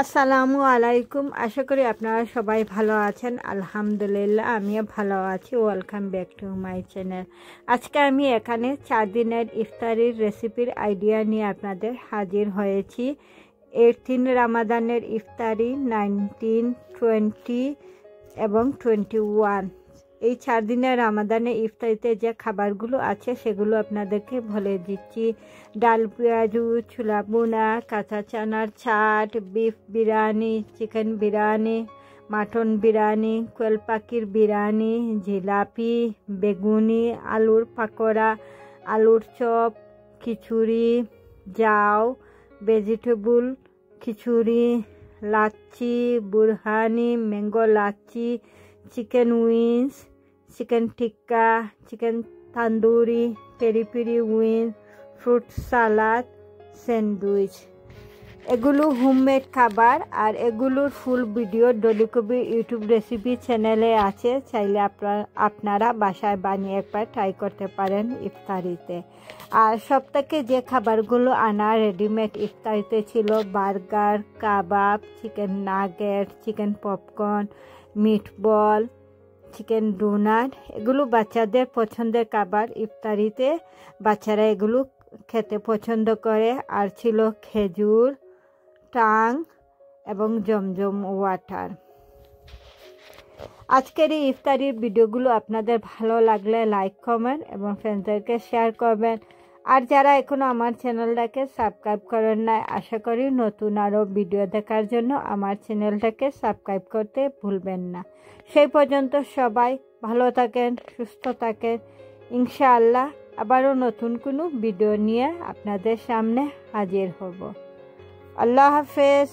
আসসালামু আলাইকুম। আশা করি আপনারা সবাই ভালো আছেন। আলহামদুলিল্লাহ আমিও ভালো আছি। Welcome back to my channel. আজকে আমি এখানে 4 দিনের ইফতারির রেসিপির আইডিয়া নিয়ে আপনাদের হাজির হয়েছি। 18 রামাদানের ইফতারি, 19, 20 এবং 21। এই 4 দিনের রামাদানের ইফতারিতে যে খাবারগুলো আছে সেগুলো আপনাদেরকে বলে দিচ্ছি। ডাল পেঁয়াজু, ছোলা বুনা, কাঁচা চানার চাট, beef biryani, chicken biryani, mutton biryani, কোয়েল পাখির বিরিয়ানি, জিলাপি, বেগুনি, আলুর পাকোড়া, আলুর চপ, খিচুড়ি, জাউ, ভেজিটেবল খিচুড়ি, লাচ্ছি, বুরহানি, mango lassi, chicken wings, chicken tikka, chicken tandoori, peri peri wings, fruit salad, sandwich. এগুলো হোমমেড খাবার আর এগুলোর full video Dolly Kabir YouTube recipe চ্যানেলে আছে। চাইলে আপনারা বাসায় বানিয়ে একবার ট্রাই করতে পারেন ইফতারিতে। আর সবথেকে যে খাবারগুলো আনা রেডিমেড ইফতারিতে ছিল burger, kebab, chicken nugget, chicken popcorn, meatball, chicken donut. এগুলো বাচ্চাদের পছন্দের খাবার। ইফতারিতে বাচ্চারা এগুলো খেতে পছন্দ করে। আর ছিল খেজুর, টাং এবং জমজম ওয়াটার। আজকের এই ইফতারির ভিডিওগুলো আপনাদের ভালো লাগলে লাইক, কমেন্ট এবং ফ্রেন্ডসদেরকে শেয়ার করবেন। আর যারা এখনও আমার চ্যানেলটাকে সাবস্ক্রাইব করেন না, আশা করি নতুন আরও ভিডিও দেখার জন্য আমার চ্যানেলটাকে সাবস্ক্রাইব করতে ভুলবেন না। সেই পর্যন্ত সবাই ভালো থাকেন, সুস্থ থাকেন। ইনশাআল্লাহ আবারও নতুন কোনো ভিডিও নিয়ে আপনাদের সামনে হাজির হব। আল্লাহ হাফেজ।